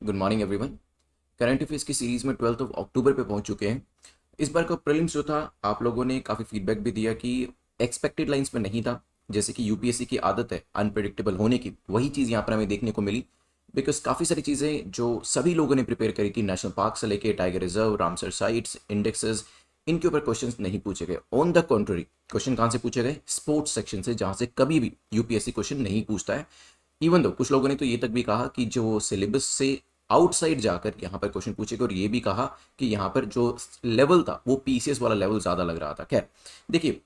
Good morning everyone. Current affairs की series में 12 अक्टूबर पे पहुंच चुके हैं। इस बार का प्रीलिम्स जो था, आप लोगों ने काफ़ी फीडबैक भी दिया कि एक्सपेक्टेड लाइंस में नहीं था। जैसे कि यूपीएससी की आदत है अनप्रिडिक्टेबल होने की, वही चीज़ यहाँ पर हमें देखने को मिली। बिकॉज काफ़ी सारी चीज़ें जो सभी लोगों ने प्रिपेयर करी थी, नेशनल पार्क से लेके tiger reserve, Ramsar sites, indexes, इनके ऊपर क्वेश्चंस नहीं पूछे गए। ऑन द कॉन्ट्ररी क्वेश्चन कहाँ से पूछे गए? स्पोर्ट्स सेक्शन से, जहाँ से कभी भी यूपीएससी क्वेश्चन नहीं पूछता है। इवन दो कुछ लोगों ने तो ये तक भी कहा कि जो सिलेबस से आउटसाइड जाकर यहाँ पर क्वेश्चन पूछेगा, और ये भी कहा कि यहाँ पर जो लेवल था वो पीसीएस वाला लेवल ज़्यादा लग रहा था। खैर देखिए,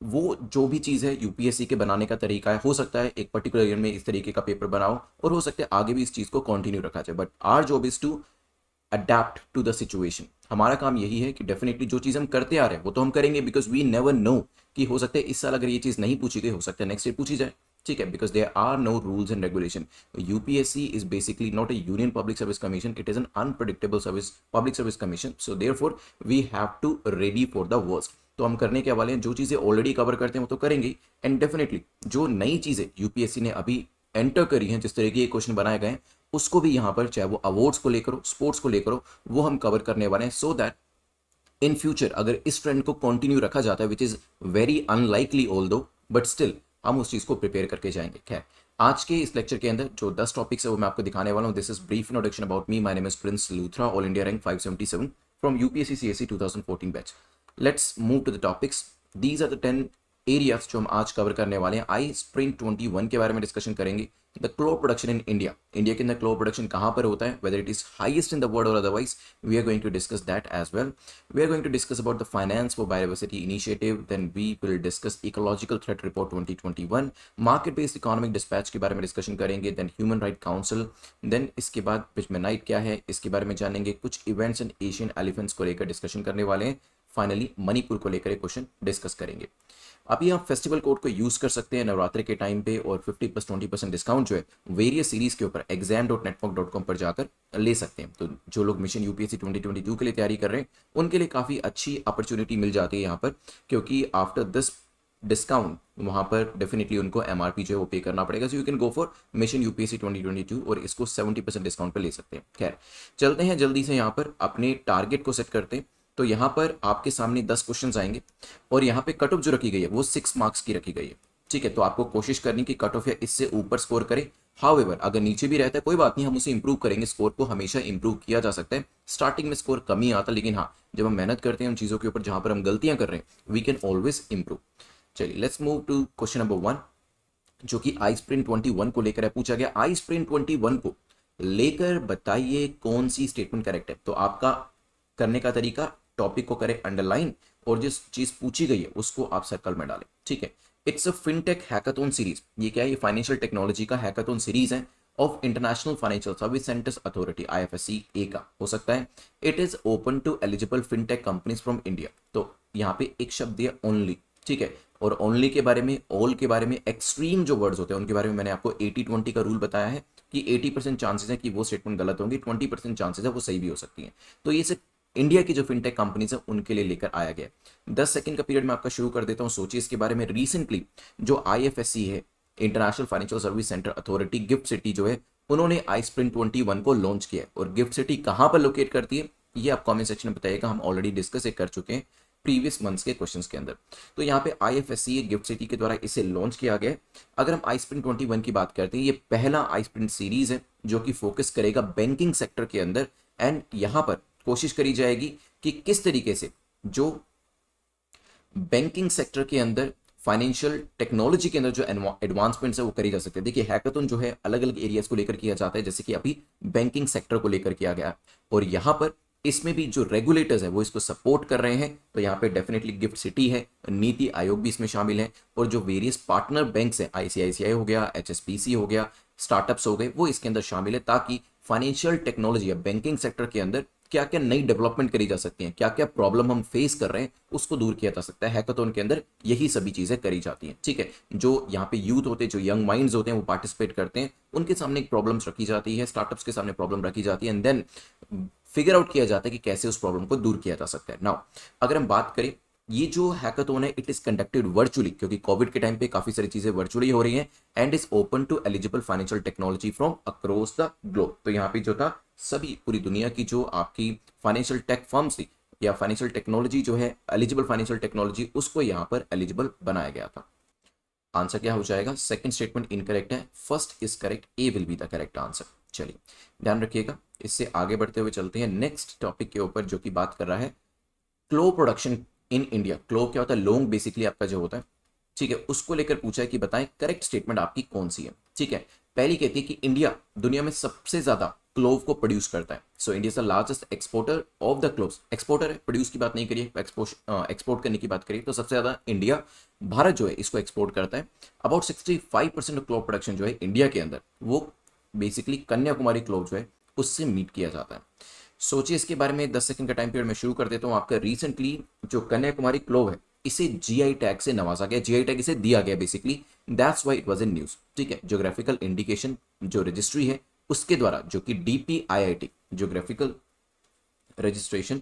वो जो भी चीज़ है यूपीएससी के बनाने का तरीका है, हो सकता है एक पर्टिकुलर ईयर में इस तरीके का पेपर बनाओ और हो सकता है आगे भी इस चीज़ को कंटिन्यू रखा जाए, but our job is to adapt to the situation. हमारा काम यही है कि डेफिनेटली जो चीज़ हम करते आ रहे हैं वो तो हम करेंगे, बिकॉज वी नेवर नो कि हो सकता है इस साल अगर ये चीज़ नहीं पूछी गई, हो सकता है नेक्स्ट ईयर पूछी जाए। ठीक है, because there are no rules and regulation. UPSC is basically not a union public service commission, it is an unpredictable service public service commission. So therefore we have to ready for the worst. तो हम करने के वाले हैं, जो चीज़ें already cover करते हैं वो तो करेंगे, एंड डेफिनेटली जो नई चीज़ें यूपीएससी ने अभी एंटर करी हैं, जिस तरह के क्वेश्चन बनाए गए हैं, उसको भी यहाँ पर, चाहे वो अवार्ड्स को लेकर हो, स्पोर्ट्स को लेकर हो, वो हम कवर करने वाले हैं। सो दैट इन फ्यूचर अगर इस ट्रेंड को कंटिन्यू रखा जाता है, which is very unlikely all दो, बट स्टिल हम उस चीज को प्रिपेयर करके जाएंगे। खैर, आज के इस लेक्चर के अंदर जो 10 टॉपिक्स है वो मैं आपको दिखाने वाला हूँ। This is brief introduction about me. My name is Prince Luthra, all India rank 577 from UPSC CSC 2014 batch. Let's move to the topics. These are the 10 areas जो हम आज कवर करने वाले हैं। आई स्प्रिंग 21 के बारे में डिस्कशन करेंगे। The cloth production in India, India के अंदर क्लोथ प्रोडक्शन कहाँ पर होता है, whether it is highest in the world or otherwise, we are going to discuss that as well. We are going to discuss about the finance for biodiversity initiative. Then we will discuss ecological threat report 2021, market based economic dispatch के बारे में discussion करेंगे। then human right council, then इसके बाद pitch में night क्या है इसके बारे में जानेंगे। कुछ इवेंट्स एंड एशियन एलिफेंट्स को लेकर डिस्कशन करने वाले हैं। फाइनली मणिपुर को लेकर एक क्वेश्चन डिस्कस करेंगे। अभी आप फेस्टिवल कोड को यूज कर सकते हैं नवरात्रि के टाइम पे, और 50+20% डिस्काउंट जो है वेरियस सीरीज के ऊपर exam.network.com पर जाकर ले सकते हैं। तो जो लोग मिशन यूपीएससी 2022 के लिए तैयारी कर रहे हैं उनके लिए काफ़ी अच्छी अपॉर्चुनिटी मिल जाती है यहाँ पर, क्योंकि आफ्टर दिस डिस्काउंट वहाँ पर डेफिनेटली उनको एमआरपी जो है वो पे करना पड़ेगा। So you can go for mission UPSC 2022 और इसको 70% डिस्काउंट पर ले सकते हैं। खैर चलते हैं जल्दी से यहाँ पर अपने टारगेट को सेट करते हैं। तो यहाँ पर आपके सामने 10 क्वेश्चन आएंगे और यहाँ पे कट ऑफ जो रखी गई है वो 6 मार्क्स की रखी गई है। ठीक है, तो आपको कोशिश करनी कि कट ऑफ या इससे ऊपर स्कोर करें। हाउएवर अगर नीचे भी रहता है कोई बात नहीं, हम उसे इंप्रूव करेंगे। स्कोर को हमेशा इंप्रूव किया जा सकता है। स्टार्टिंग में स्कोर कम ही आता, लेकिन हाँ जब हम मेहनत करते हैं उन चीज़ों के ऊपर जहाँ पर हम गलतियाँ कर रहे हैं, वी कैन ऑलवेज इंप्रूव। चलिए let's move to question number 1, जो कि आई स्प्रिंट 21 को लेकर है। पूछा गया आई स्प्रिंट 21 को लेकर बताइए कौन सी स्टेटमेंट करेक्ट है। तो आपका करने का तरीका, टॉपिक को करें अंडरलाइन और जिस चीज पूछी गई है उसको आप सर्कल में डालें। ठीक है, it's a fintech hackathon series. ये क्या है? ये फाइनेंशियल टेक्नोलॉजी का हैकाथन सीरीज है of international financial service centers authority, IFSCA का हो सकता है। It is open to eligible fintech companies from India. तो यहाँ पे एक शब्द दिया ओनली। ठीक है, और ओनली के बारे में, ऑल के बारे में, एक्सट्रीम जो वर्ड्स होते हैं उनके बारे में मैंने आपको 80-20 का रूल बताया है कि 80% चांसेस है कि वो स्टेटमेंट गलत होंगी, 20% चांसेस है वो सही भी हो सकती हैं। तो ये सिर्फ इंडिया की जो फिनटेक कंपनीज है उनके लिए लेकर आया गया। 10 सेकंड का पीरियड में आपका शुरू कर देता हूं। सोचिए इसके बारे में। रिसेंटली जो आईएफएससी है, international financial service centre authority, gift city जो है, उन्होंने आई स्प्रिंट 21 को लॉन्च किया है। और गिफ्ट सिटी कहां पर लोकेट करती है ये आप कमेंट सेक्शन में बताइएगा। हम ऑलरेडी डिस्कस कर चुके हैं प्रीवियस मंथ्स के क्वेश्चंस के अंदर। तो यहाँ पे आईएफएससी गिफ्ट सिटी के द्वारा इसे लॉन्च किया गया है। अगर हम आई स्प्रिंट 21 की बात करते हैं, ये पहला आई स्प्रिंट सीरीज है जो कि फोकस करेगा बैंकिंग सेक्टर के अंदर। एंड यहाँ पर कोशिश करी जाएगी कि किस तरीके से जो बैंकिंग सेक्टर के अंदर, फाइनेंशियल टेक्नोलॉजी के अंदर जो एडवांसमेंट्स है वो करी जा सकते हैं। देखिए हैकाथन जो है अलग अलग एरियाज को लेकर किया जाता है, जैसे कि अभी बैंकिंग सेक्टर को लेकर किया गया, और यहाँ पर इसमें भी जो रेगुलेटर्स है वो इसको सपोर्ट कर रहे हैं। तो यहाँ पे डेफिनेटली गिफ्ट सिटी है, नीति आयोग भी इसमें शामिल है, और जो वेरियस पार्टनर बैंक्स हैं, आईसीआईसीआई हो गया, एचएसबीसी हो गया, स्टार्टअप्स हो गए, वो इसके अंदर शामिल है, ताकि फाइनेंशियल टेक्नोलॉजी या बैंकिंग सेक्टर के अंदर क्या क्या नई डेवलपमेंट करी जा सकती हैं, क्या क्या प्रॉब्लम हम फेस कर रहे हैं उसको दूर किया जा सकता है। हैकाथन के अंदर यही सभी चीजें करी जाती हैं। ठीक है, जो यहाँ पे यूथ होते हैं, जो यंग माइंड्स होते हैं, वो पार्टिसिपेट करते हैं, उनके सामने एक प्रॉब्लम्स रखी जाती है, स्टार्टअप्स के सामने प्रॉब्लम रखी जाती है, एंड देन फिगर आउट किया जाता है कि कैसे उस प्रॉब्लम को दूर किया जा सकता है। नाउ अगर हम बात करें, ये जो हैकाथन है इट इज कंडक्टेड वर्चुअली, क्योंकि कोविड के टाइम पे काफी सारी चीजें वर्चुअली हो रही हैं, and is open to eligible financial technology from across the globe. तो यहाँ पे जो था सभी पूरी दुनिया की जो आपकी फाइनेंशियल टेक फर्म्स थी या फाइनेंशियल टेक्नोलॉजी जो है एलिजिबल फाइनेंशियल टेक्नोलॉजी, उसको यहाँ पर एलिजिबल बनाया गया था। आंसर क्या हो जाएगा? सेकंड स्टेटमेंट इनकरेक्ट है, first is correct, A will be the correct answer. चलिए ध्यान रखिएगा। इससे आगे बढ़ते हुए चलते हैं नेक्स्ट टॉपिक के ऊपर, जो कि बात कर रहा है clove production in India. Clove क्या होता है? लौंग बेसिकली आपका जो होता है, ठीक है, उसको लेकर पूछा है कि बताएं करेक्ट स्टेटमेंट आपकी कौन सी है। ठीक है, पहली कहती है कि इंडिया दुनिया में सबसे ज्यादा क्लोव को प्रोड्यूस करता है। So India is the largest exporter of the cloves. Exporter है, प्रोड्यूस की बात नहीं करिए, एक्सपोर्ट करने की बात करिए तो सबसे ज्यादा इंडिया, भारत जो है इसको एक्सपोर्ट करता है। अबाउट 65% ऑफ क्लोव प्रोडक्शन जो है इंडिया के अंदर, वो बेसिकली कन्याकुमारी क्लोव जो है उससे मीट किया जाता है। सोचिए इसके बारे में 10 सेकंड का टाइम पीरियड में शुरू कर देता हूँ। आपका रिसेंटली जो कन्याकुमारी क्लोव है इसे जीआई टैग से नवाजा गया, जीआई टैग इसे दिया गया basically, that's why it was in news. ठीक है, ज्योग्राफिकल इंडिकेशन जो रजिस्ट्री है उसके द्वारा, जो कि DPIIT geographical registration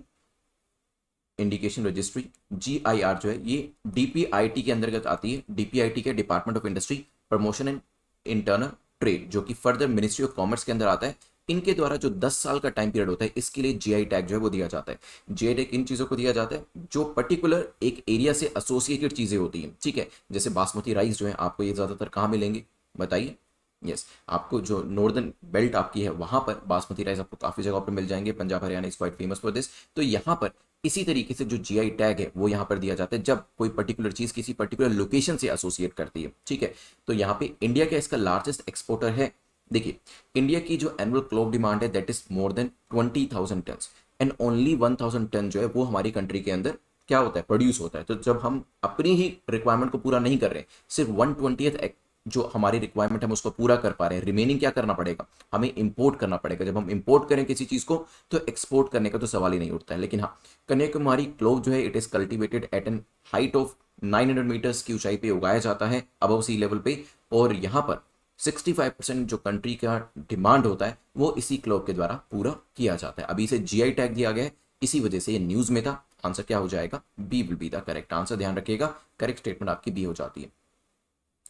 indication registry GIR जो है, ये डीपीआईटी के अंतर्गत आती है। डीपीआईटी के department of industry promotion and internal trade, जो कि फर्दर मिनिस्ट्री ऑफ कॉमर्स के अंदर आता है। इनके द्वारा जो 10 साल का टाइम पीरियड होता है, इसके लिए जीआई टैग जो है वो दिया जाता है। जीआई टैग इन चीज़ों को दिया जाता है जो पर्टिकुलर एक एरिया से एसोसिएटेड चीज़ें होती हैं। ठीक है, जैसे बासमती राइस जो है आपको ये ज़्यादातर कहाँ मिलेंगे बताइए? यस, आपको जो नॉर्दर्न बेल्ट आपकी है वहां पर बासमती राइस आपको काफ़ी जगह पर मिल जाएंगे। Punjab Haryana is quite famous for this. तो यहाँ पर इसी तरीके से जो जीआई टैग है वो यहाँ पर दिया जाता है जब कोई पर्टिकुलर चीज़ किसी पर्टिकुलर लोकेशन से एसोसिएट करती है। ठीक है, तो यहाँ पे इंडिया का इसका लार्जेस्ट एक्सपोर्टर है। देखिए, इंडिया की जो एनुअल क्लोव डिमांड है that is more than 20,000 ton, and only 1,000 ton जो है वो हमारी कंट्री के अंदर क्या होता है? प्रोड्यूस होता है। तो जब हम अपनी ही रिक्वायरमेंट को पूरा नहीं कर रहे, सिर्फ 1/20 जो हमारी रिक्वायरमेंट हम उसको पूरा कर पा रहे हैं, रिमेनिंग क्या करना पड़ेगा? हमें इंपोर्ट करना पड़ेगा। जब हम इंपोर्ट करें किसी चीज़ को तो एक्सपोर्ट करने का तो सवाल ही नहीं उठता है। लेकिन हाँ, कन्याकुमारी क्लोव जो है it is cultivated at an height of 900 metres की ऊंचाई पे उगाया जाता है अबव सी लेवल पे, और यहाँ पर 65% जो कंट्री का डिमांड होता है वो इसी क्लोव के द्वारा पूरा किया जाता है। अभी इसे जीआई टैग दिया गया है, इसी वजह से ये न्यूज़ में था। आंसर क्या हो जाएगा? B will be the correct answer. ध्यान रखिएगा, करेक्ट स्टेटमेंट आपकी बी हो जाती है।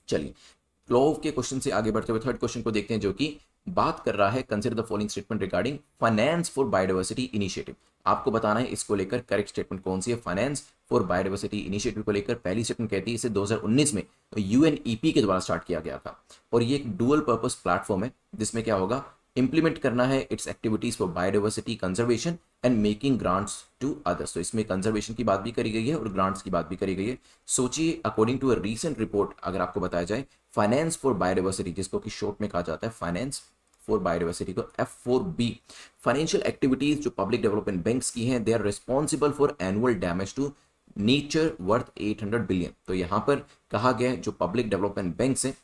चलिए क्लोव के क्वेश्चन से आगे बढ़ते हुए थर्ड क्वेश्चन को देखते हैं, जो कि बात कर रहा है consider the following statement regarding finance for biodiversity initiative. आपको बताना है इसको लेकर करेक्ट स्टेटमेंट कौन सी है। फाइनेंस फॉर बायोडाइवर्सिटी इनिशिएटिव को लेकर पहली स्टेटमेंट कहती है इसे 2019 में यूएनईपी के द्वारा स्टार्ट किया गया था, और ये एक डुअल पर्पस प्लेटफॉर्म है जिसमें क्या होगा? इंप्लीमेंट करना है its activities for biodiversity conservation and making grants to others. तो इसमें कंजर्वेशन की बात भी करी गई है और ग्रांट्स की बात भी करी गई है। सोचिए, according to a recent report अगर आपको बताया जाए, फाइनेंस फॉर बायोडाइवर्सिटी, जिसको कि शॉर्ट में कहा जाता है फाइनेंस फॉर बायोडाइवर्सिटी को F4B, फाइनेंशियल एक्टिविटीज जो पब्लिक डेवलपमेंट बैंक्स की हैं, they are responsible for annual damage to nature worth 800 billion. तो यहाँ पर कहा गया है जो पब्लिक डेवलपमेंट बैंक्स हैं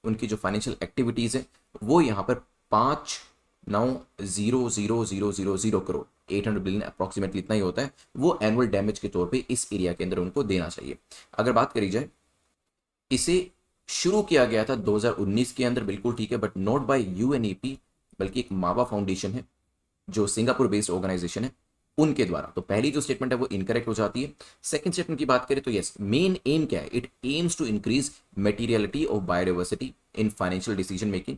उनकी जो फाइनेंशियल एक्टिविटीज है वो यहाँ पर 5,9,0,0,000 करोड़, 800 बिलियन अप्रॉक्सीमेटली इतना ही होता है, वो एनुअल डैमेज के तौर पे इस एरिया के अंदर उनको देना चाहिए। अगर बात करी जाए, इसे शुरू किया गया था 2019 के अंदर, बिल्कुल ठीक है, बट नॉट बाय यूएनईपी, बल्कि एक मावा फाउंडेशन है जो सिंगापुर बेस्ड ऑर्गेनाइजेशन है उनके द्वारा। तो पहली जो स्टेटमेंट है वो इनकरेक्ट हो जाती है। सेकंड स्टेटमेंट की बात करें तो यस, मेन एम क्या है? It aims to increase materiality of biodiversity in financial decision making,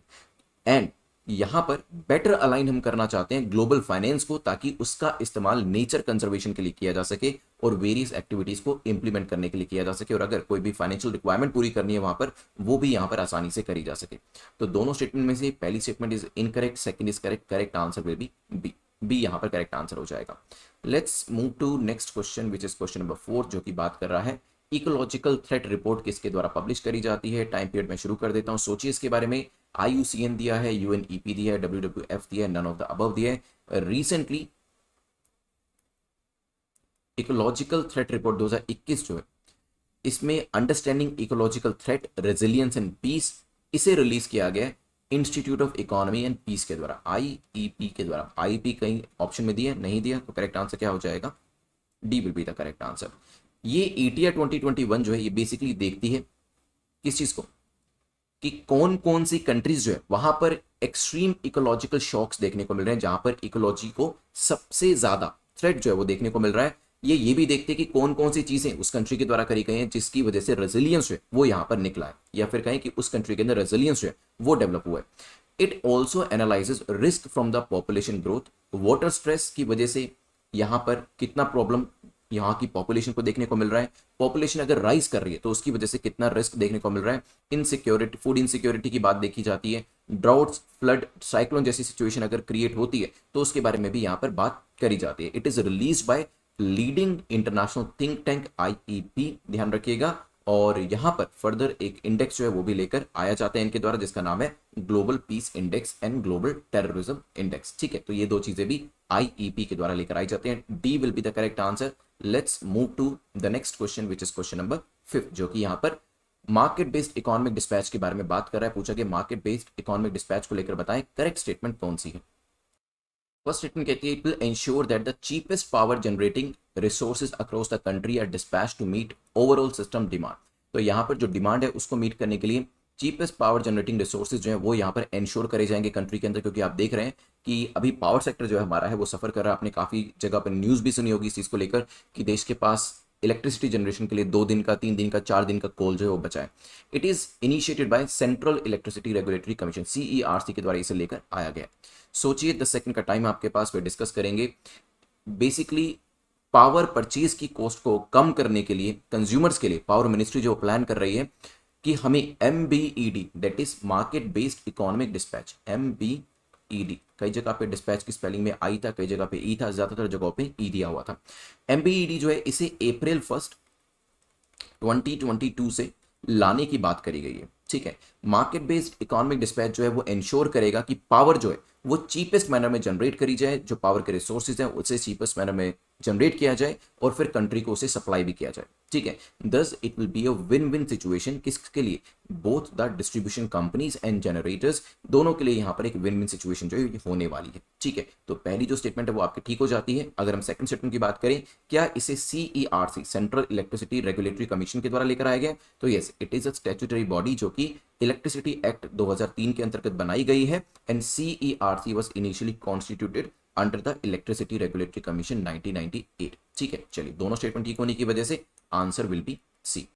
and यहां पर बेटर अलाइन हम करना चाहते हैं ग्लोबल फाइनेंस को, ताकि उसका इस्तेमाल नेचर कंजर्वेशन के लिए किया जा सके और वेरियस एक्टिविटीज को इंप्लीमेंट करने के लिए किया जा सके, और अगर कोई भी फाइनेंशियल रिक्वायरमेंट पूरी करनी है वहां पर, वो भी यहां पर आसानी से करी जा सके। तो दोनों स्टेटमेंट में से पहली statement is incorrect, second is correct, correct answer will be B. B यहां पर करेक्ट आंसर हो जाएगा। Let's move to next question which is question number 4, जो कि बात कर रहा है इकोलॉजिकल थ्रेट रिपोर्ट किसके द्वारा पब्लिश करी जाती है। टाइम पीरियड में शुरू कर देता हूं। सोचिए इसके बारे में, IUCN दिया है, UNEP दिया है, WWF दिया है, नन ऑफ द अबव दिया है। रिसेंटली इकोलॉजिकल थ्रेट रिपोर्ट 2021 जो है, इसमें understanding ecological threat resilience and peace, इसे रिलीज किया गया institute of economy and peace के द्वारा, IEP के द्वारा। IEP कहीं ऑप्शन में दिया नहीं दिया, तो करेक्ट आंसर क्या हो जाएगा? D will be the correct answer. ये ETR 2021 जो है ये बेसिकली देखती है किस चीज को, कि कौन कौन सी कंट्रीज जो है वहां पर एक्सट्रीम इकोलॉजिकल शॉक्स देखने को मिल रहे हैं, जहां पर इकोलॉजी को सबसे ज्यादा थ्रेट जो है वो देखने को मिल रहा है। ये भी देखते हैं कि कौन कौन सी चीजें उस कंट्री के द्वारा करी गई हैं जिसकी वजह से रेजिलियंस है वो यहां पर निकला है, या फिर कहें कि उस कंट्री के अंदर रेजिलियंस है वो डेवलप हुआ है। It also analyses risk from the population growth, water stress की वजह से यहाँ पर कितना प्रॉब्लम यहाँ की पॉपुलेशन को देखने को मिल रहा है, पॉपुलेशन अगर राइज कर रही है तो उसकी वजह से कितना रिस्क देखने को मिल रहा है, इनसिक्योरिटी, फूड इनसिक्योरिटी की बात देखी जाती है, ड्राउट्स, फ्लड, साइक्लोन जैसी सिचुएशन अगर क्रिएट होती है तो उसके बारे में भी यहाँ पर बात करी जाती है। It is release by leading international think tank IEP, ध्यान रखिएगा। और यहाँ पर फर्दर एक इंडेक्स जो है वो भी लेकर आया जाता है इनके द्वारा, जिसका नाम है global peace index and global terrorism index. ठीक है, तो ये दो चीजें भी IEP के द्वारा लेकर आई जाती हैं। D will be the correct answer. Let's move to the next question which is question number 5, जो कि यहाँ पर मार्केट बेस्ड इकोनॉमिक डिस्पैच के बारे में बात कर रहा है। पूछा गया मार्केट बेस्ड इकोनॉमिक डिस्पैच को लेकर बताएं करेक्ट स्टेटमेंट कौन सी है। फर्स्ट स्टेटमेंट कहती है it will ensure that the cheapest power generating resources across the country are dispatch to meet overall system demand. तो यहाँ पर जो डिमांड है उसको मीट करने के लिए चीपेस्ट पावर जनरेटिंग रिसोर्सेज जो है वो यहाँ पर एंश्योर करे जाएंगे कंट्री के अंदर, क्योंकि आप देख रहे हैं कि अभी पावर सेक्टर जो है हमारा है वो सफर कर रहा है। आपने काफी जगह पर न्यूज भी सुनी होगी इस चीज को लेकर कि देश के पास इलेक्ट्रिसिटी जनरेशन के लिए 2 दिन का, 3 दिन का, 4 दिन का कोल जो है वो बचा है। It is initiated by central electricity regulatory commission CERC के द्वारा इसे लेकर आया गया। सोचिए 10 सेकंड का टाइम आपके पास, पे डिस्कस करेंगे। बेसिकली पावर परचेज की कॉस्ट को कम करने के लिए कंज्यूमर्स के लिए पावर मिनिस्ट्री जो प्लान कर रही है कि हमें MBED that is market based economic dispatch, MBED, कई जगह पे डिस्पैच की स्पेलिंग में आई था, कई जगह पे ई था, ज्यादातर जगहों पे ई दिया हुआ था। MBED जो है इसे अप्रैल 1 2022 से लाने की बात करी गई है। ठीक है, मार्केट बेस्ड इकोनॉमिक डिस्पैच जो है वो इंश्योर करेगा कि पावर जो है वो चीपेस्ट मैनर में जनरेट करी जाए, जो पावर के रिसोर्सेज हैं उसे चीपेस्ट मैनर में जनरेट किया जाए और फिर कंट्री को उसे सप्लाई भी किया जाए। ठीक है, thus it will be a win win situation, किसके लिए, both the distribution companies and generators, दोनों के लिए यहाँ पर एक विन विन सिचुएशन जो है होने वाली है। ठीक है, तो पहली जो स्टेटमेंट है वो आपकी ठीक हो जाती है। अगर हम सेकंड स्टेटमेंट की बात करें, क्या इसे CERC central electricity regulatory commission के द्वारा लेकर आया गया, तो yes it is a statutory body जो कि इलेक्ट्रिसिटी एक्ट 2003 के अंतर्गत बनाई गई है and CERC was initially constituted under the electricity regulatory commission 1998। ठीक है, चलिए दोनों स्टेटमेंट ठीक होने की वजह से आंसर विल बी सी।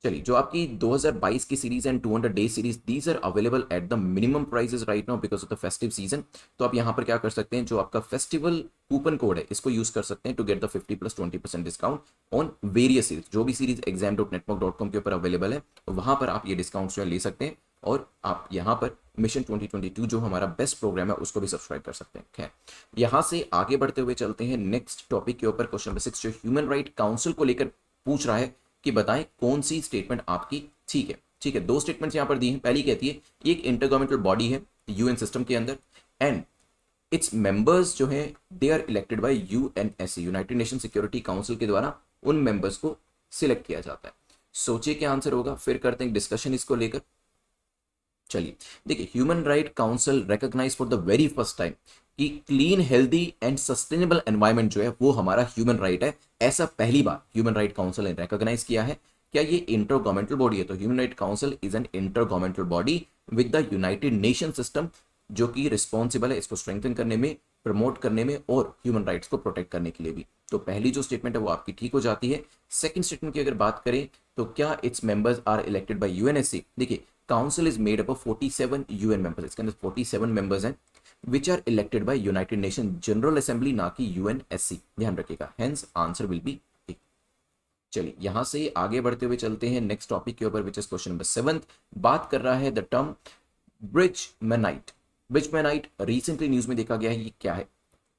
चलिए, जो आपकी 2022 की series and 200 day series, these are available at the minimum prices right now because of the festive season. तो आप यहाँ पर क्या कर सकते हैं, जो आपका फेस्टिवल कूपन कोड है इसको यूज कर सकते हैं to get the 50+20% discount on various series. जो भी सीरीज exam.network.com के ऊपर अवेलेबल है वहां पर आप ये डिस्काउंट जो है ले सकते हैं और आप यहाँ पर मिशन 2022 जो हमारा बेस्ट प्रोग्राम है उसको भी सब्सक्राइब कर सकते हैं। खैर, यहाँ से आगे बढ़ते हुए चलते हैं नेक्स्ट टॉपिक के ऊपर। क्वेश्चन नंबर 6 जो ह्यूमन राइट काउंसिल को लेकर पूछ रहा है कि बताएं कौन सी स्टेटमेंट आपकी ठीक है। ठीक है, 2 स्टेटमेंट्स यहाँ पर दी हैं। पहली कहती है एक इंटरगवर्नमेंटल बॉडी है UN सिस्टम के अंदर एंड इट्स मेंबर्स जो है they are elected by UNSC, United Nation Security Council के द्वारा उन मेंबर्स को सिलेक्ट किया जाता है। सोचिए क्या आंसर होगा, फिर करते हैं डिस्कशन इसको लेकर। चलिए देखिए, human right council recognise for the very first time कि clean, healthy and sustainable environment जो है वो हमारा ह्यूमन राइट है। ऐसा पहली बार ह्यूमन राइट काउंसिल ने रिकॉग्नाइज किया है। क्या ये इंटर गवर्नमेंटल बॉडी है, तो human right council is an inter governmental body with the United Nation system जो कि रिस्पॉन्सिबल है इसको स्ट्रेंथन करने में, प्रमोट करने में और ह्यूमन राइट्स को प्रोटेक्ट करने के लिए भी। तो पहली जो स्टेटमेंट है वो आपकी ठीक हो जाती है। सेकंड स्टेटमेंट की अगर बात करें तो क्या its members are elected by UNSC, देखिए council is made up of 47 UN members, इसके अंदर 47 मेंबर्स हैं which are elected by United Nation General Assembly, ना कि UNSC, ध्यान रखिएगा। Hence answer will be A. चलिए यहां से आगे बढ़ते हुए चलते हैं नेक्स्ट टॉपिक के ऊपर विच इज क्वेश्चन नंबर 7। बात कर रहा है द टर्म ब्रिजमैनाइट। ब्रिजमैनाइट रिसेंटली न्यूज में देखा गया है, ये क्या है।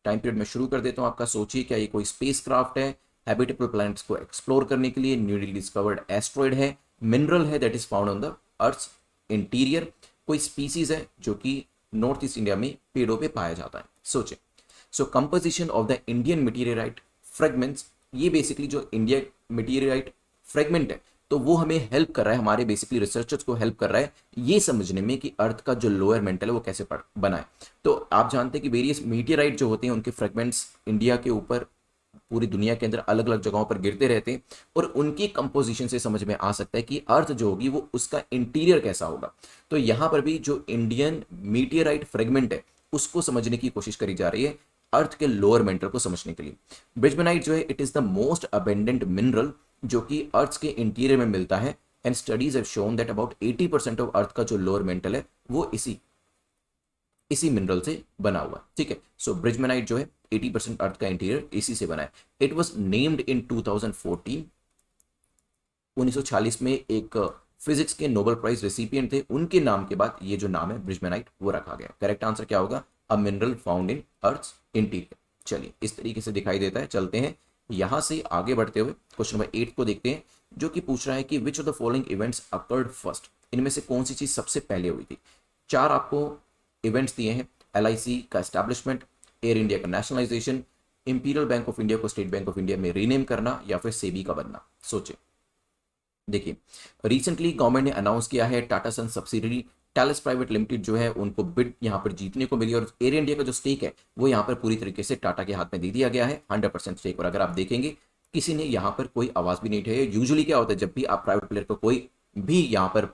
टाइम पीरियड में शुरू कर देता हूं आपका। सोचिए क्या ये कोई स्पेस क्राफ्ट है, हैबिटेबल प्लैनेट्स को एक्सप्लोर करने के लिए, न्यूली डिस्कवर्ड एस्ट्रॉइड है, मिनरल है that is found on the earth interior, कोई स्पीसीज है जो कि नॉर्थ ईस्ट इंडिया में पेड़ों पे पाया जाता है। सोचे, so composition of the Indian meteorite fragments, ये बेसिकली जो इंडिया मटेरियराइट फ्रेगमेंट है तो वो हमें हेल्प कर रहा है, हमारे बेसिकली रिसर्चर्स को हेल्प कर रहा है ये समझने में कि अर्थ का जो लोअर मेंटल है वो कैसे बना है। तो आप जानते हैं कि वेरियस मीटियोराइट जो होते हैं उनके फ्रेगमेंट्स इंडिया के ऊपर पूरी दुनिया के अंदर अलग अलग जगहों पर गिरते रहते हैं और उनकी कंपोजिशन से समझ में आ सकता है कि अर्थ जो होगी वो उसका इंटीरियर कैसा होगा। तो यहाँ पर भी जो इंडियन मीटियोराइट फ्रेगमेंट है उसको समझने की कोशिश करी जा रही है अर्थ के लोअर मेंटल को समझने के लिए। ब्रिजमैनाइट जो है it is the most abundant mineral जो कि अर्थ के इंटीरियर में मिलता है and studies have shown that about 80% of earth का जो लोअर मेंटल है वो इसी इसी मिनरल से बना हुआ है, ठीक है। सो ब्रिजमेनाइट जो है 80% अर्थ का इंटीरियर इसी से बना है। It was named in 2014। 1940 में एक फिजिक्स के नोबेल प्राइज रेसिपिएंट थे, उनके नाम के बाद ये जो नाम है ब्रिजमेनाइट वो रखा गया। करेक्ट आंसर क्या होगा? A mineral found in earth interior. चलिए इस तरीके से दिखाई देता है। चलते हैं यहां से आगे बढ़ते हुए क्वेश्चन नंबर 8 को देखते हैं, जो कि पूछ रहा है कि which of the following events occurred first. इनमें से कौन सी चीज सबसे पहले हुई थी? चार आपको इवेंट्स दिए हैं। एलआईसी का एस्टैब्लिशमेंट, एयर इंडिया का nationalisation, imperial bank of India को स्टेट बैंक ऑफ इंडिया में रीनेम करना, या फिर सेबी का बनना। सोचे। देखिए रिसेंटली गवर्नमेंट ने अनाउंस किया है टाटा सन सब्सिडरी टैलेस प्राइवेट लिमिटेड जो है उनको बिड यहां पर जीतने को मिली, और एयर इंडिया का जो स्टेक है वो यहां पर पूरी तरीके से टाटा के हाथ में दे दिया गया है, 100% स्टेक। और अगर आप देखेंगे किसी ने यहां पर कोई आवाज भी नहीं उठाई। यूजुअली क्या होता है, जब भी आप प्राइवेट प्लेयर को कोई भी यहां पर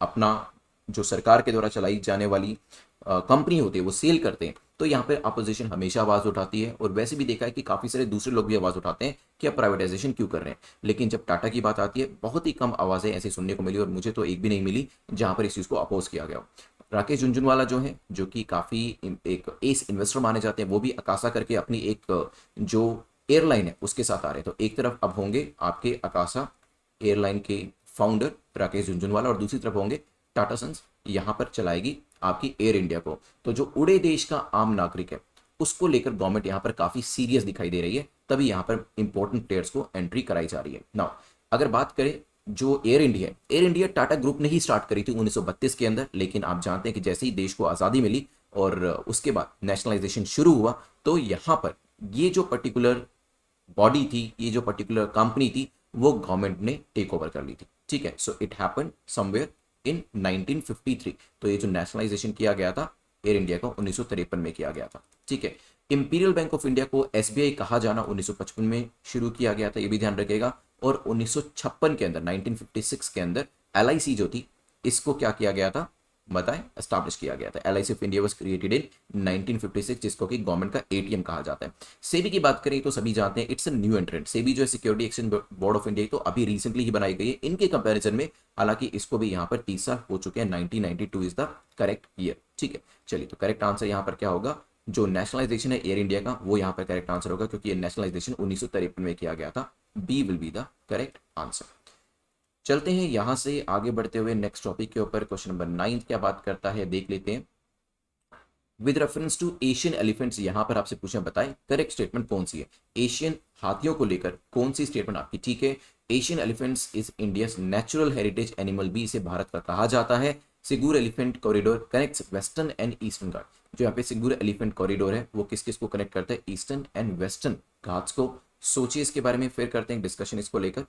अपना जो सरकार के द्वारा चलाई जाने वाली कंपनी होती है वो सेल करते हैं, तो यहाँ पे अपोजिशन हमेशा आवाज उठाती है। और वैसे भी देखा है कि काफी सारे दूसरे लोग भी आवाज उठाते हैं कि आप प्राइवेटाइजेशन क्यों कर रहे हैं। लेकिन जब टाटा की बात आती है बहुत ही कम आवाजें ऐसी सुनने को मिली, और मुझे तो एक भी नहीं मिली जहां पर इस चीज को अपोज किया गया हो। राकेश झुनझुनवाला जो है, जो कि काफी एक एस इन्वेस्टर माने जाते हैं, वो भी अकासा करके अपनी एक जो एयरलाइन है उसके साथ आ रहे हैं। तो एक तरफ अब होंगे आपके अकासा एयरलाइन के फाउंडर राकेश झुनझुनवाला, और दूसरी तरफ होंगे टाटा सन्स, यहां पर चलाएगी आपकी एयर इंडिया को। तो जो उड़े देश का आम नागरिक है उसको लेकर गवर्नमेंट यहां पर काफी सीरियस दिखाई दे रही है, तभी यहां पर इंपॉर्टेंट प्लेयर्स को एंट्री कराई जा रही है। नाउ अगर बात करें जो एयर इंडिया टाटा ग्रुप ने ही स्टार्ट करी थी 1932 के अंदर, लेकिन आप जानते हैं कि जैसे ही देश को आजादी मिली और उसके बाद नेशनलाइजेशन शुरू हुआ, तो यहां पर ये जो पर्टिकुलर बॉडी थी, ये जो पर्टिकुलर कंपनी थी, वो गवर्नमेंट ने टेक ओवर कर ली थी, ठीक है। So it happened somewhere in 1953। तो ये जो नेशनलाइजेशन किया गया था एयर इंडिया का 1953 में किया गया था, ठीक है। इंपीरियल बैंक ऑफ इंडिया को एसबीआई कहा जाना 1955 में शुरू किया गया था, ये भी ध्यान रखिएगा। और 1956 के अंदर 1956 के अंदर एलआईसी जो थी इसको क्या किया गया था बताएं, एस्टैब्लिश किया गया था। LIC of India was created in 1956, जिसको कि गवर्नमेंट का एटीएम कहा जाता है। सेबी की बात करें तो सभी जानते हैं इट्स अ न्यू एंट्रेंट। सेबी जो है security exchange board of India, तो अभी रिसेंटली ही बनाई गई है इनके कंपैरिजन में। हालांकि इसको भी यहाँ पर 30 साल हो चुके हैं, 1992 इज द करेक्ट ईयर, ठीक है। चलिए तो करेक्ट आंसर यहाँ पर क्या होगा, जो नेशनलाइजेशन है एयर इंडिया का वो यहाँ पर करेक्ट आंसर होगा, क्योंकि ये नेशनलाइजेशन 1953 में किया गया था। B will be the correct answer. चलते हैं यहां से आगे बढ़ते हुए नेक्स्ट टॉपिक के ऊपर। क्वेश्चन नंबर 9 क्या बात करता है देख लेते हैं। With reference to Asian elephants, यहां पर आपसे पूछा बताएं करेक्ट स्टेटमेंट कौन सी है। एशियन हाथियों को लेकर कौन सी स्टेटमेंट आपकी ठीक है? Asian elephants is India natural heritage animal भी इसे भारत का कहा जाता है। Sigur elephant corridor connects western and eastern Ghat. जो यहाँ पे सिगुर एलिफेंट कॉरिडोर है वो किस किस को कनेक्ट करता है? ईस्टर्न एंड वेस्टर्न घाट्स को। सोचिए इसके बारे में, फिर करते हैं डिस्कशन इसको लेकर।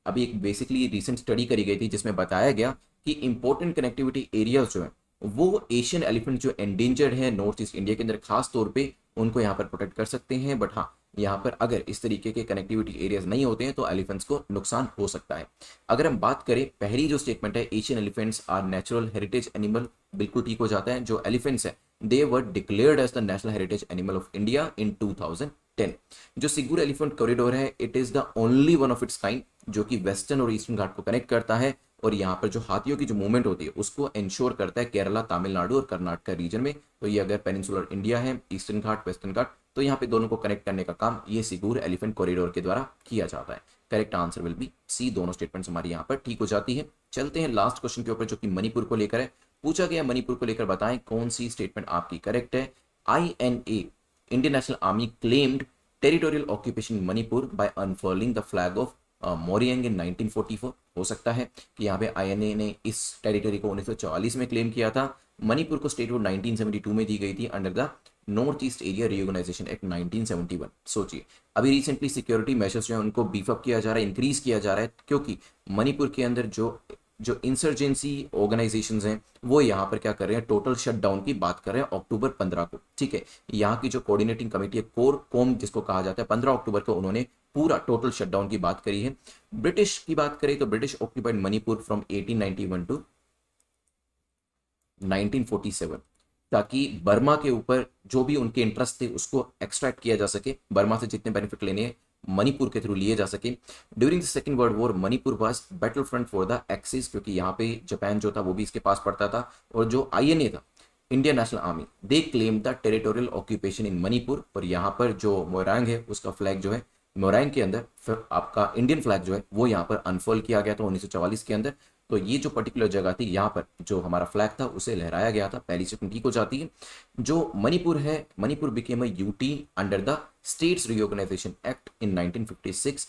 अभी एक बेसिकली रिसेंट स्टडी करी गई थी जिसमें बताया गया कि इंपॉर्टेंट कनेक्टिविटी एरियाज जो है वो एशियन एलिफेंट जो एंडेंजर्ड है नॉर्थ ईस्ट इंडिया के अंदर खास तौर पे उनको यहाँ पर प्रोटेक्ट कर सकते हैं। बट हाँ, यहाँ पर अगर इस तरीके के कनेक्टिविटी एरियाज नहीं होते हैं तो एलिफेंट्स को नुकसान हो सकता है। अगर हम बात करें पहली जो स्टेटमेंट है Asian elephants are natural heritage animal, बिल्कुल ठीक हो जाता है। जो एलिफेंट्स है they were declared as the national heritage animal of India in 2010। जो सिगुर एलिफेंट कॉरिडोर है it is the only one of its kind जो कि वेस्टर्न और ईस्टर्न घाट को कनेक्ट करता है, और यहाँ पर जो हाथियों की जो मूवमेंट होती है उसको इंश्योर करता है केरला, तमिलनाडु और कर्नाटक रीजन में। तो ये अगर पेनिनसुलर इंडिया है, ईस्टर्न घाट, वेस्टर्न घाट, तो यहाँ पे दोनों को कनेक्ट करने का काम ये सिगुर एलिफेंट कॉरिडोर के द्वारा किया जाता है। Correct answer will be C. दोनों स्टेटमेंट्स हमारी यहाँ पर ठीक हो जाती है। चलते हैं लास्ट क्वेश्चन के ऊपर जो कि मणिपुर को लेकर है। पूछा गया मणिपुर को लेकर बताएं कौन सी स्टेटमेंट आपकी करेक्ट है। INA Indian national army claimed territorial occupation Manipur by unfurling the flag of Moirang in 1944। हो सकता है कि यहाँ पे INA ने इस टेरिटरी को 1944 में क्लेम किया था। मणिपुर को स्टेटहुड 1972 में दी गई थी under the north east area reorganisation act 1971। सोचिए अभी रिसेंटली सिक्योरिटी मेजर्स जो है उनको बीफ अप किया जा रहा है, इंक्रीज किया जा रहा है, क्योंकि मणिपुर के अंदर जो इंसर्जेंसी ऑर्गेनाइजेशंस हैं वो यहाँ पर क्या कर रहे हैं, टोटल शटडाउन की बात कर रहे हैं अक्टूबर 15 को, ठीक है। यहाँ की जो कोऑर्डिनेटिंग कमेटी है कोर कोम जिसको कहा जाता है, 15 अक्टूबर को उन्होंने पूरा टोटल शटडाउन की बात करी है। ब्रिटिश की बात करें तो British occupied Manipur from 1891 to 1947, ताकि बर्मा के ऊपर जो भी उनके इंटरेस्ट थे उसको एक्सट्रैक्ट किया जा सके, बर्मा से जितने बेनिफिट लेने हैं मणिपुर के थ्रू लिए जा सके। During the second world war Manipur was battle front for the axis, क्योंकि यहाँ पे जापान जो था वो भी इसके पास पड़ता था, और जो INA था Indian national army they claim the territorial occupation in Manipur, और यहाँ पर जो मोरंग है उसका फ्लैग जो है, मोरंग के अंदर फिर आपका इंडियन फ्लैग जो है वो यहाँ पर अनफर्ल किया गया था 1944 के अंदर। तो ये जो पर्टिकुलर जगह थी यहाँ पर जो हमारा फ्लैग था उसे लहराया गया था। पहली स्टेटमेंट ठीक हो जाती है। जो मणिपुर है, Manipur became a UT under the states reorganisation act in 1956,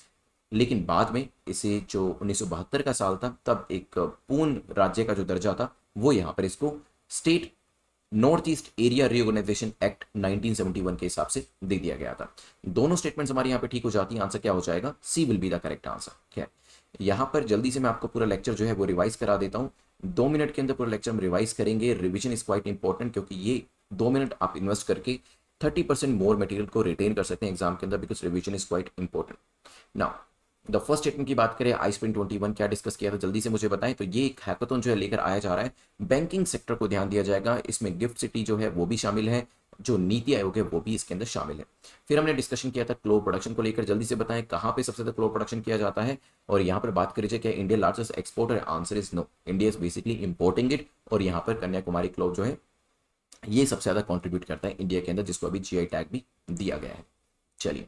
लेकिन बाद में इसे जो 1972 का साल था तब एक पूर्ण राज्य का जो दर्जा था वो यहाँ पर इसको state north east area reorganisation act 1971 के हिसाब से दे दिया गया था। दोनों स्टेटमेंट्स हमारे यहाँ पे ठीक हो जाती हैं। आंसर क्या हो जाएगा? C will be the correct answer. क्या है यहाँ पर जल्दी से मैं आपको पूरा लेक्चर जो है वो रिवाइज करा देता हूँ। 2 मिनट के अंदर पूरा लेक्चर हम रिवाइज करेंगे। रिविजन इज क्वाइट इंपॉर्टेंट, क्योंकि ये 2 मिनट आप इन्वेस्ट करके 30% मोर मटेरियल को रिटेन कर सकते हैं एग्जाम के अंदर, because revision is quite important. Now the first statement की बात करें, आईस्प्रिंग 21 क्या डिस्कस किया था जल्दी से मुझे बताएं। तो ये एक हैकाथॉन जो है लेकर आया जा रहा है। बैंकिंग सेक्टर को ध्यान दिया जाएगा, इसमें गिफ्ट सिटी जो है वो भी शामिल है, जो नीति आयोग है वो भी इसके अंदर शामिल है। फिर हमने डिस्कशन किया था क्लोव प्रोडक्शन को लेकर। जल्दी से बताएं कहाँ पे सबसे ज्यादा क्लोव प्रोडक्शन किया जाता है। और यहाँ पर बात करी जाए क्या India largest exporter? Answer is no, India is basically importing it. और यहाँ पर कन्याकुमारी क्लोव जो है ये सबसे ज्यादा कॉन्ट्रीब्यूट करता है इंडिया के अंदर, जिसको अभी जीआई टैग भी दिया गया है। चलिए,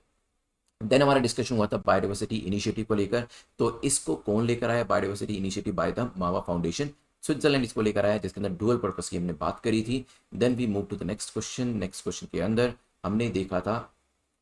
देन हमारा डिस्कशन हुआ था बायोडाइवर्सिटी इनिशिएटिव को लेकर। तो इसको कौन लेकर आया? बायोडाइवर्सिटी इनिशिएटिव बाय द मावा फाउंडेशन, स्विट्जरलैंड इसको लेकर आया, जिसके अंदर डुअल पर्पस की हमने बात करी थी। Then we move to the next question. Next question के अंदर हमने देखा था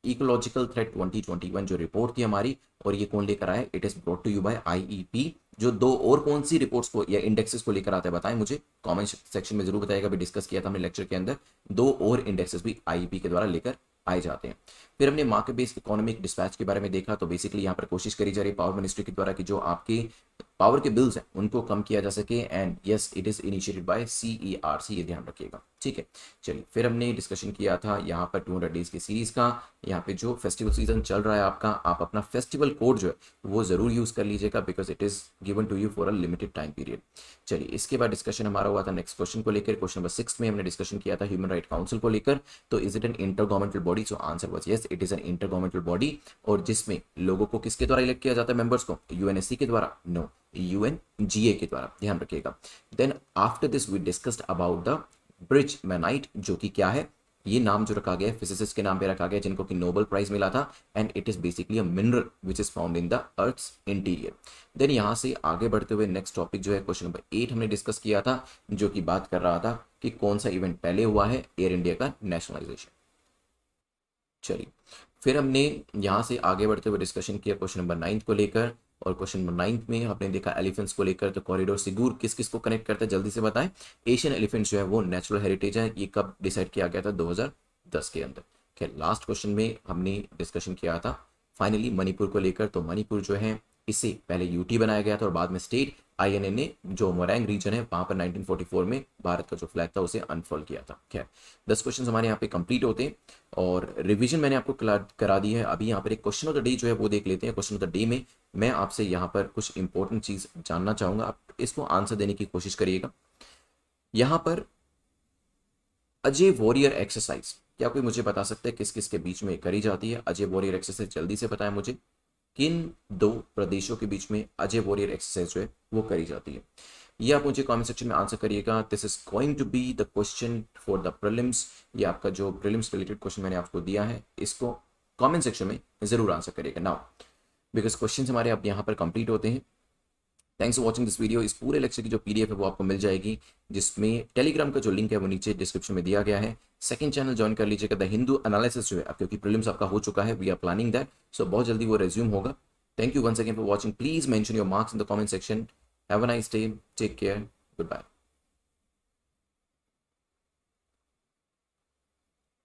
इकोलॉजिकल थ्रेट 2021 जो रिपोर्ट थी हमारी, और ये कौन लेकर आया? It is brought to you by IEP. जो दो और कौन सी रिपोर्ट्स को या इंडेक्सेस को लेकर आते हैं बताएं मुझे, कमेंट सेक्शन में जरूर बताइएगा। अभी डिस्कस किया था हमने लेक्चर के अंदर, दो और इंडेक्सेस भी आईईपी के द्वारा लेकर आए जाते हैं। फिर हमने मार्केट बेस्ड इकोनॉमिक डिस्पैच के बारे में देखा। तो बेसिकली यहाँ पर कोशिश करी जा रही है पावर मिनिस्ट्री के द्वारा कि जो आपके पावर के बिल्स हैं उनको कम किया जा सके, and yes it is initiated by CERC, ये ध्यान रखिएगा। ठीक है, चलिए फिर हमने डिस्कशन किया था यहाँ पर 200 डेज की सीरीज का। यहाँ पे जो फेस्टिवल सीजन चल रहा है आपका, आप अपना फेस्टिवल कोड जो है वो जरूर यूज कर लीजिएगा, because it is given to you for a limited time period. चलिए, इसके बाद डिस्कशन हमारा हुआ था नेक्स्ट क्वेश्चन को लेकर। क्वेश्चन नंबर 6 में हमने डिस्कशन किया था ह्यूमन राइट काउंसिल को लेकर। तो is it an inter governmental body? So answer was yes, it is an inter governmental body. और जिसमें लोगों को किसके द्वारा इलेक्ट किया जाता है? मेंबर्स को यूएनएससी के द्वारा? नो, यूएनजीए के द्वारा, ध्यान रखिएगा। Then after this we discussed about the bridgmanite, जो कि क्या है? ये नाम जो रखा गया है फिजिसिस्ट के नाम पे रखा गया जिनको कि नोबेल प्राइज मिला था, and it is basically a mineral which is found in the earth's interior. Then यहां से आगे बढ़ते हुए नेक्स्ट टॉपिक जो है क्वेश्चन नंबर 8 हमने डिस्कस किया था, जो कि बात कर रहा था कि कौन सा इवेंट पहले हुआ है एयर इंडिया का नेशनलाइजेशन। चलिए, फिर हमने यहां से आगे बढ़ते हुए डिस्कशन किया क्वेश्चन नंबर 9 को लेकर। और क्वेश्चन नंबर 9 में आपने देखा एलिफेंट्स को लेकर। तो कॉरिडोर सिगुर किस किस को कनेक्ट करता है जल्दी से बताएं। एशियन एलिफेंट्स जो है वो नेचुरल हेरिटेज है। ये कब डिसाइड किया गया था? 2010 के अंदर। खैर, लास्ट क्वेश्चन में हमने डिस्कशन किया था फाइनली मणिपुर को लेकर। तो मणिपुर जो है इसे पहले यूटी बनाया गया था और बाद में स्टेट। आईएनए ने जो मोरंग रीजन है वहां पर 1944 में भारत का जो फ्लैग था उसे अनफोल्ड किया था। खैर, 10 क्वेश्चन हमारे यहाँ पे कंप्लीट होते हैं और रिवीजन मैंने आपको करा दी है। अभी यहाँ पर एक क्वेश्चन ऑफ द डे जो है वो देख लेते हैं। क्वेश्चन ऑफ द डे में मैं आपसे यहाँ पर कुछ इंपॉर्टेंट चीज जानना चाहूंगा, आप इसको आंसर देने की कोशिश करिएगा। यहाँ पर अजय वॉरियर एक्सरसाइज, क्या कोई मुझे बता सकता है किस किस के बीच में करी जाती है? अजय वॉरियर एक्सरसाइज जल्दी से बताएं मुझे, किन दो प्रदेशों के बीच में अजय वॉरियर एक्सरसाइज जो है वो करी जाती है? ये आप मुझे कमेंट सेक्शन में आंसर करिएगा। This is going to be the question for the prelims. ये आपका जो प्रीलिम्स रिलेटेड क्वेश्चन मैंने आपको दिया है, इसको कमेंट सेक्शन में जरूर आंसर करिएगा नाउ, बिकॉज क्वेश्चन हमारे अब यहाँ पर कंप्लीट होते हैं। Thanks for watching this video. इस पूरे लेक्चर की जो पीडीएफ है वो आपको मिल जाएगी, जिसमें टेलीग्राम का जो लिंक है वो नीचे डिस्क्रिप्शन में दिया गया है। सेकंड चैनल ज्वाइन कर लीजिएगा, द हिंदू एनालिसिस जो है, क्योंकि प्रीलिम्स आपका हो चुका है, वी आर प्लानिंग दैट, सो बहुत जल्दी वो रेज्यूम होगा। Thank you once again for watching. Please mention your marks in the comment section. Have a nice day. Take care. Goodbye.